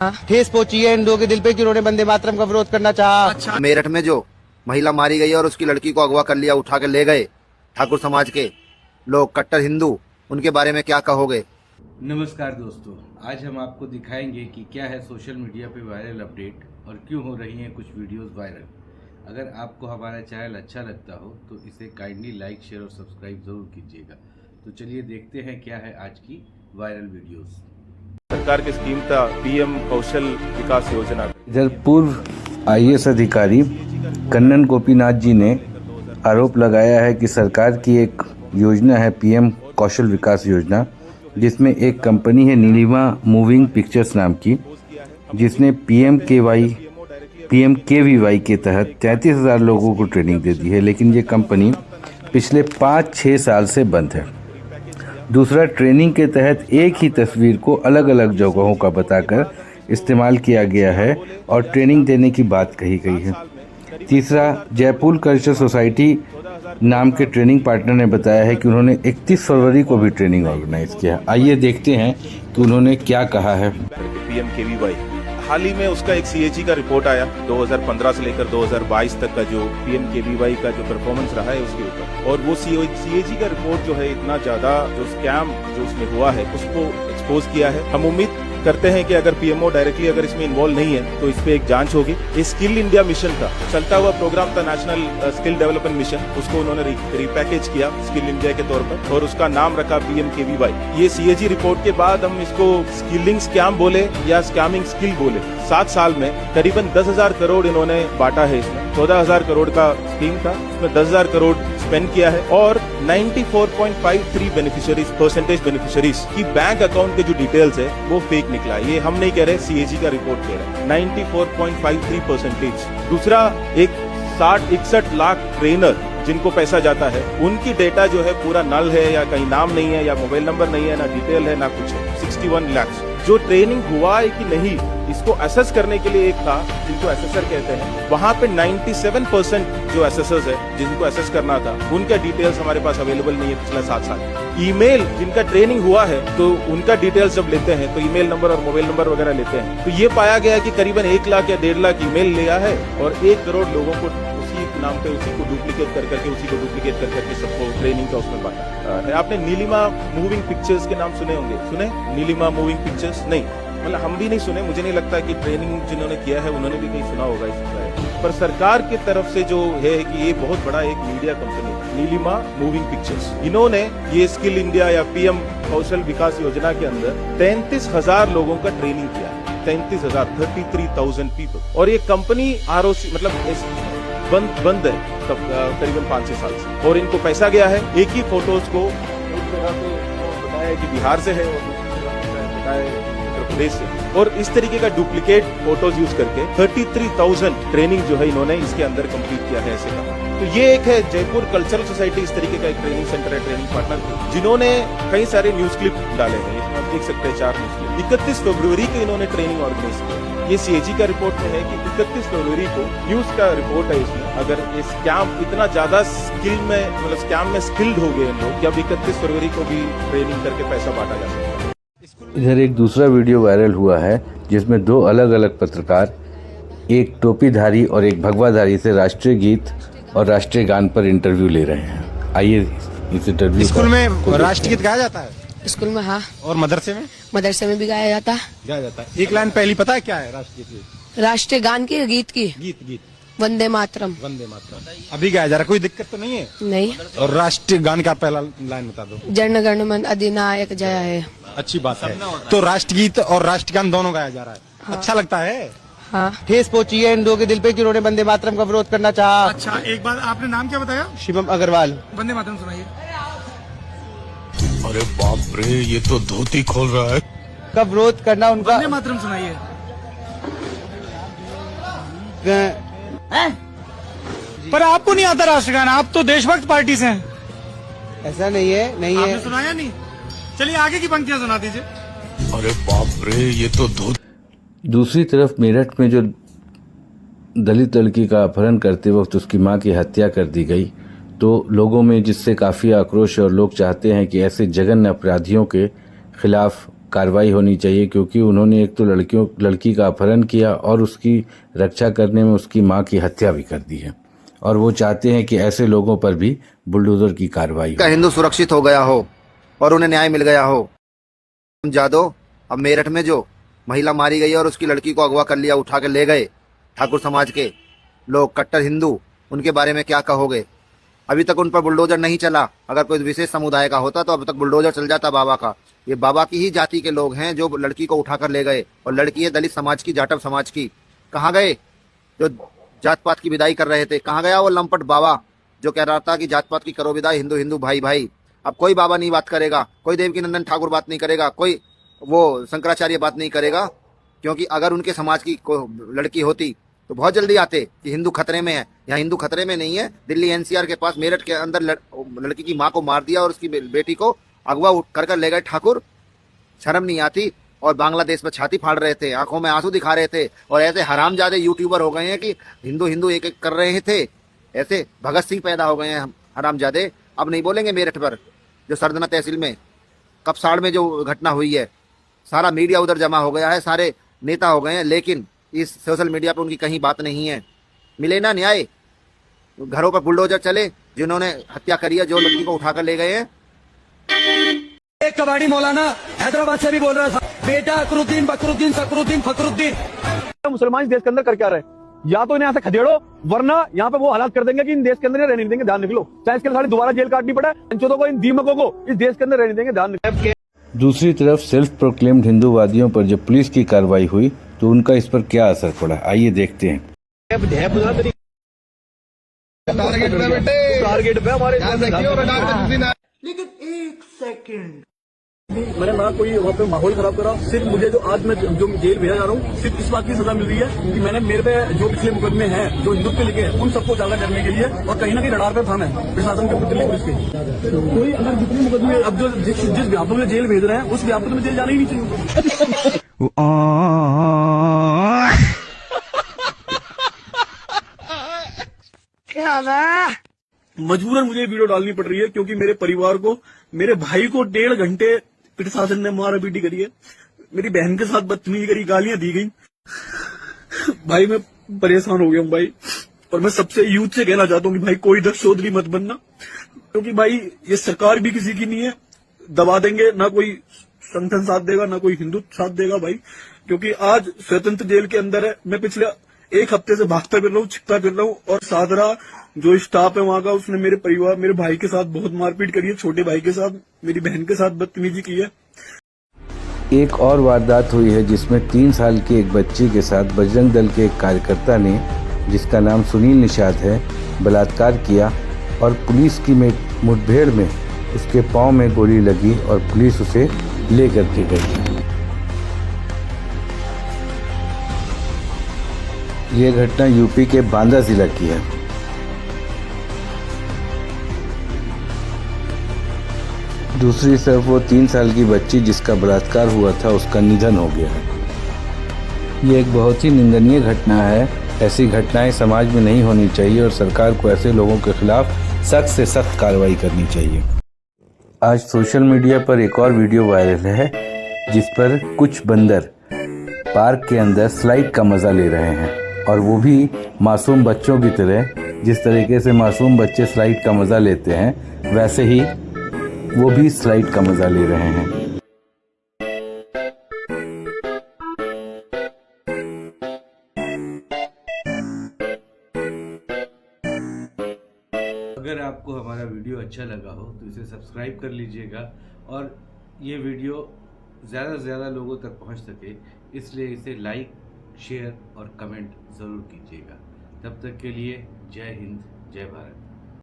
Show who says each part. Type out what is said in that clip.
Speaker 1: ठेस पहुंची है इन दो के दिल पे कि उन्होंने वंदे मातरम का विरोध करना चाहा।
Speaker 2: अच्छा। मेरठ में जो महिला मारी गई और उसकी लड़की को अगवा कर लिया, उठा के ले गए ठाकुर समाज के लोग, कट्टर हिंदू, उनके बारे में क्या कहोगे?
Speaker 3: नमस्कार दोस्तों, आज हम आपको दिखाएंगे कि क्या है सोशल मीडिया पे वायरल अपडेट और क्यों हो रही हैं कुछ वीडियोस वायरल। अगर आपको हमारा चैनल अच्छा लगता हो तो इसे काइंडली लाइक, शेयर और सब्सक्राइब ज़रूर कीजिएगा। तो चलिए देखते हैं क्या है आज की वायरल वीडियोस।
Speaker 4: सरकार की स्कीम था पीएम कौशल विकास योजना।
Speaker 5: इधर पूर्व आईएएस अधिकारी कन्नन गोपीनाथ जी ने आरोप लगाया है कि सरकार की एक योजना है पीएम कौशल विकास योजना, जिसमें एक कंपनी है नीलिमा मूविंग पिक्चर्स नाम की, जिसने पीएमकेवीवाई के तहत 33,000 लोगों को ट्रेनिंग दे दी है, लेकिन ये कंपनी पिछले 5-6 साल से बंद है। दूसरा, ट्रेनिंग के तहत एक ही तस्वीर को अलग अलग जगहों का बताकर इस्तेमाल किया गया है और ट्रेनिंग देने की बात कही गई है। तीसरा, जयपुर कल्चर सोसाइटी नाम के ट्रेनिंग पार्टनर ने बताया है कि उन्होंने 31 फरवरी को भी ट्रेनिंग ऑर्गेनाइज किया। आइए देखते हैं कि उन्होंने क्या कहा है।
Speaker 4: पीएमकेवीवाई हाल ही में उसका एक सीएजी का रिपोर्ट आया 2015 से लेकर 2022 तक का जो पीएमकेवीवाई का जो परफॉर्मेंस रहा है उसके ऊपर, और वो सीएजी का रिपोर्ट जो है इतना ज्यादा जो स्कैम जो उसमें हुआ है उसको एक्सपोज किया है। हम उम्मीद करते हैं कि अगर पीएमओ डायरेक्टली अगर इसमें इन्वॉल्व नहीं है तो इस पे एक जांच होगी। ये स्किल इंडिया मिशन का चलता हुआ प्रोग्राम था, नेशनल स्किल डेवलपमेंट मिशन, उसको उन्होंने रिपैकेज किया स्किल इंडिया के तौर पर और उसका नाम रखा पीएमकेवीवाई। ये सीएजी रिपोर्ट के बाद हम इसको स्किलिंग स्कैम बोले या स्कैमिंग स्किल बोले, 7 साल में करीबन 10,000 करोड़ इन्होंने बांटा है। इसमें 14,000 करोड़ का स्कीम था, इसमें 10,000 करोड़ स्पेंड किया है और 94.53 बेनिफिशियरीज की बैंक अकाउंट के जो डिटेल्स है वो फेक निकला। ये हम नहीं कह रहे, सीएजी का रिपोर्ट कह रहा है 94.53%। दूसरा, एक 60-61 लाख ट्रेनर जिनको पैसा जाता है उनकी डेटा जो है पूरा नल है, या कहीं नाम नहीं है, या मोबाइल नंबर नहीं है, ना डिटेल है, ना कुछ है। 61 लाख जो ट्रेनिंग हुआ है कि नहीं इसको असेस करने के लिए एक था जिनको असेसर कहते हैं, वहां पे 97% जो असेसर्स है जिनको असेस करना था उनका डिटेल्स हमारे पास अवेलेबल नहीं है पिछले 7 साल। ईमेल जिनका ट्रेनिंग हुआ है तो उनका डिटेल्स जब लेते हैं तो ईमेल नंबर और मोबाइल नंबर वगैरह लेते हैं, तो ये पाया गया कि करीबन 1 लाख या 1.5 लाख ईमेल लिया है और 1 करोड़ लोगों को उसी नाम पे उसी को डुप्लीकेट कर करके सबको ट्रेनिंग का उसमें बांटा है। आपने नीलिमा मूविंग पिक्चर्स के नाम सुने होंगे, सुने? नीलिमा मूविंग पिक्चर्स नहीं, मतलब हम भी नहीं सुने, मुझे नहीं लगता कि ट्रेनिंग जिन्होंने किया है उन्होंने भी नहीं सुना होगा इस बारे। पर सरकार की तरफ से जो है कि ये बहुत बड़ा एक media company Neelima moving pictures, इन्होंने ये स्किल इंडिया या पीएम कौशल विकास योजना के अंदर 33,000 लोगों का ट्रेनिंग किया। 33,000 पीपल, और ये कंपनी आरओसी मतलब बंद है तब करीबन 5-6 साल से, और इनको पैसा गया है। एक ही फोटोज को एक जगह पे बताया कि बिहार से है और दूसरी जगह बताया उत्तर प्रदेश से, और इस तरीके का डुप्लीकेट फोटोज यूज करके 33,000 ट्रेनिंग जो है इन्होंने इसके अंदर कंप्लीट किया है ऐसे का। तो ये एक है जयपुर कल्चरल सोसाइटी, इस तरीके का एक ट्रेनिंग सेंटर है, ट्रेनिंग पार्टनर, जिन्होंने कई सारे न्यूज क्लिप डाले हैं। आप देख सकते हैं 4 न्यूज क्लिप। 31 फरवरी को इन्होंने ट्रेनिंग ऑर्गेनाइज की। ये सीएजी का रिपोर्ट में है कि 31 फरवरी को न्यूज का रिपोर्ट है इसमें, अगर ये स्कैम इतना ज्यादा स्किल में मतलब स्कैम में स्किल्ड हो गए लोग कि अब 31 फरवरी को भी ट्रेनिंग करके पैसा बांटा जा सकता है।
Speaker 5: इधर एक दूसरा वीडियो वायरल हुआ है जिसमें 2 अलग अलग पत्रकार, एक टोपीधारी और एक भगवाधारी से राष्ट्रीय गीत और राष्ट्रीय गान पर इंटरव्यू ले रहे हैं। आइए इस इंटरव्यू।
Speaker 1: स्कूल में राष्ट्रगीत गाया जाता है?
Speaker 6: स्कूल में हाँ।
Speaker 1: और मदरसे में?
Speaker 6: मदरसे में भी गाया जाता है।
Speaker 1: गाया जाता है। एक लाइन पहली पता है क्या है राष्ट्रगीत की?
Speaker 6: राष्ट्रीय गान की, गीत की?
Speaker 1: गीत
Speaker 6: वंदे मातरम।
Speaker 1: वंदे मातरम अभी गाया जा रहा है, कोई दिक्कत तो नहीं है?
Speaker 6: नहीं।
Speaker 1: और राष्ट्रीय गान का पहला लाइन बता दो।
Speaker 6: जन गण मन अधिनायक जय है।
Speaker 1: अच्छी बात है। तो राष्ट्रगीत और राष्ट्रगान दोनों गाया जा रहा है।
Speaker 6: हाँ।
Speaker 1: अच्छा लगता है?
Speaker 6: हाँ।
Speaker 1: ठेस पहुंची है इन दो के दिल पे कि उन्होंने वंदे मातरम का विरोध करना चाहा।
Speaker 7: अच्छा, एक बार आपने नाम क्या बताया?
Speaker 1: शिवम अग्रवाल।
Speaker 7: वंदे मातरम सुनाइए।
Speaker 8: अरे बाप रे, ये तो धोती खोल रहा है।
Speaker 1: का विरोध करना उनका।
Speaker 7: वंदे मातरम सुनाइए। पर आपको नहीं आता राष्ट्रगान, आप तो देशभक्त पार्टी से हैं।
Speaker 1: ऐसा नहीं है, नहीं
Speaker 7: आपने
Speaker 1: है।
Speaker 7: सुनाया नहीं? चलिए आगे की पंक्तियां सुना दीजिए।
Speaker 8: अरे बाप रे, ये तो
Speaker 5: दूसरी तरफ मेरठ में जो दलित लड़की का अपहरण करते वक्त उसकी मां की हत्या कर दी गई, तो लोगों में जिससे काफ़ी आक्रोश है और लोग चाहते हैं कि ऐसे जघन्य अपराधियों के खिलाफ कार्रवाई होनी चाहिए, क्योंकि उन्होंने एक तो लड़की का अपहरण किया और उसकी रक्षा करने में उसकी मां की हत्या भी कर दी है, और वो चाहते हैं कि ऐसे लोगों पर भी बुलडोजर की कार्रवाई
Speaker 2: का
Speaker 5: हो।
Speaker 2: हिंदू सुरक्षित हो गया हो और उन्हें न्याय मिल गया हो। जादव, अब मेरठ में जो महिला मारी गई और उसकी लड़की को अगवा कर लिया, उठा के ले गए ठाकुर समाज के लोग, कट्टर हिंदू, उनके बारे में क्या कहोगे? अभी तक उन पर बुलडोजर नहीं चला। अगर कोई विशेष समुदाय का होता तो अब तक बुलडोजर चल जाता बाबा का। ये बाबा की ही जाति के लोग हैं जो लड़की को उठाकर ले गए, और लड़की है दलित समाज की, जाटव समाज की। कहाँ गए जो जात पात की विदाई कर रहे थे? कहाँ गया वो लंपट बाबा जो कह रहा था कि जात पात की करो विदाई, हिंदू हिंदू भाई भाई? अब कोई बाबा नहीं बात करेगा, कोई देवकीनंदन ठाकुर बात नहीं करेगा, कोई वो शंकराचार्य बात नहीं करेगा, क्योंकि अगर उनके समाज की कोई लड़की होती तो बहुत जल्दी आते कि हिंदू खतरे में है। यहाँ हिंदू खतरे में नहीं है। दिल्ली एनसीआर के पास मेरठ के अंदर लड़की की माँ को मार दिया और उसकी बेटी को अगवा कर ले गए ठाकुर। शर्म नहीं आती? और बांग्लादेश में छाती फाड़ रहे थे, आंखों में आंसू दिखा रहे थे, और ऐसे हरामजादे यूट्यूबर हो गए हैं कि हिंदू हिंदू एक एक कर रहे थे। ऐसे भगत सिंह पैदा हो गए हैं हरामजादे। अब नहीं बोलेंगे मेरठ पर, जो सरदना तहसील में कपसाड़ में जो घटना हुई है। सारा मीडिया उधर जमा हो गया है, सारे नेता हो गए हैं, लेकिन इस सोशल मीडिया पर उनकी कहीं बात नहीं है। मिले ना न्याय? घरों पर बुलडोजर चले जिन्होंने हत्या करी है, जो लड़की को उठाकर ले गए हैं।
Speaker 7: एक कबाड़ी मौलाना हैदराबाद से भी बोल रहा था, बेटा अकरुद्दीन बकरुद्दीन सकरुद्दीन फकरुद्दीन।
Speaker 9: मुसलमान इस देश के अंदर कर क्या रहे? या तो इन्हें यहाँ से खदेड़ो, वरना यहाँ पे वो हालात कर देंगे कि इन देश के अंदर रहने नहीं देंगे। ध्यान निकलो, चाहे इसके लिए सारी दोबारा जेल काटनी पड़े। अंचोदों को, इन दीमकों को इस देश के अंदर रहने देंगे। ध्यान निकलो।
Speaker 5: दूसरी तरफ सेल्फ प्रोक्लेम्ड हिंदूवादियों पर जब पुलिस की कार्रवाई हुई तो उनका इस पर क्या असर पड़ा, आइए देखते हैं।
Speaker 9: टारगेट पे हमारे, लेकिन एक सेकंड मैंने ना कोई वहाँ पे माहौल खराब करा। सिर्फ मुझे जो आज मैं जो जेल भेजा जा रहा हूँ, सिर्फ इस बात की सजा मिल रही है कि मैंने मेरे पे जो पिछले मुकदमे हैं जो हिंदुत्व पे लिखे हैं उन सबको उजागर करने के लिए, और कहीं ना कहीं रडार पे था मैं प्रशासन के, दिल्ली पुलिस के। कोई अगर जितने मुकदमे अब जो जिस व्यापक में जेल भेज रहे हैं उस व्यापक में जेल जाना ही नहीं चाहिए। मजबूरन मुझे वीडियो डालनी पड़ रही है, क्योंकि मेरे परिवार को, मेरे भाई को 1.5 घंटे प्रशासन ने मारा पीटी करी है, मेरी बहन के साथ बदतमीजी करी, गालियां दी गई। भाई मैं परेशान हो गया हूँ भाई, और मैं सबसे यूथ से कहना चाहता हूँ कि भाई कोई दस चौधरी मत बनना, क्योंकि भाई ये सरकार भी किसी की नहीं है। दबा देंगे, ना कोई संगठन साथ देगा ना कोई हिंदू साथ देगा भाई, क्योंकि आज स्वतंत्र जेल के अंदर है। मैं पिछले 1 हफ्ते से भागता फिर रहा हूँ, छिपता फिर रहा हूँ, और सादरा जो स्टाफ है वहाँ का, उसने मेरे परिवार, मेरे भाई के साथ बहुत मारपीट करी है, छोटे भाई के साथ, मेरी बहन के साथ बदतमीजी की है।
Speaker 5: एक और वारदात हुई है जिसमें 3 साल की एक बच्ची के साथ बजरंग दल के एक कार्यकर्ता ने, जिसका नाम सुनील निषाद है, बलात्कार किया, और पुलिस की मुठभेड़ में उसके पांव में गोली लगी और पुलिस उसे लेकर के गई। ये घटना यूपी के बांदा जिला की है। दूसरी तरफ वो 3 साल की बच्ची जिसका बलात्कार हुआ था, उसका निधन हो गया है। ये एक बहुत ही निंदनीय घटना है। ऐसी घटनाएं समाज में नहीं होनी चाहिए और सरकार को ऐसे लोगों के खिलाफ सख्त से सख्त कार्रवाई करनी चाहिए। आज सोशल मीडिया पर एक और वीडियो वायरल है जिस पर कुछ बंदर पार्क के अंदर स्लाइड का मजा ले रहे हैं, और वो भी मासूम बच्चों की तरह। जिस तरीके से मासूम बच्चे स्लाइड का मजा लेते हैं, वैसे ही वो भी स्लाइड का मजा ले रहे हैं।
Speaker 3: अगर आपको हमारा वीडियो अच्छा लगा हो तो इसे सब्सक्राइब कर लीजिएगा, और ये वीडियो ज़्यादा से ज़्यादा लोगों तक पहुंच सके, इसलिए इसे लाइक, शेयर और कमेंट ज़रूर कीजिएगा। तब तक के लिए जय हिंद, जय भारत।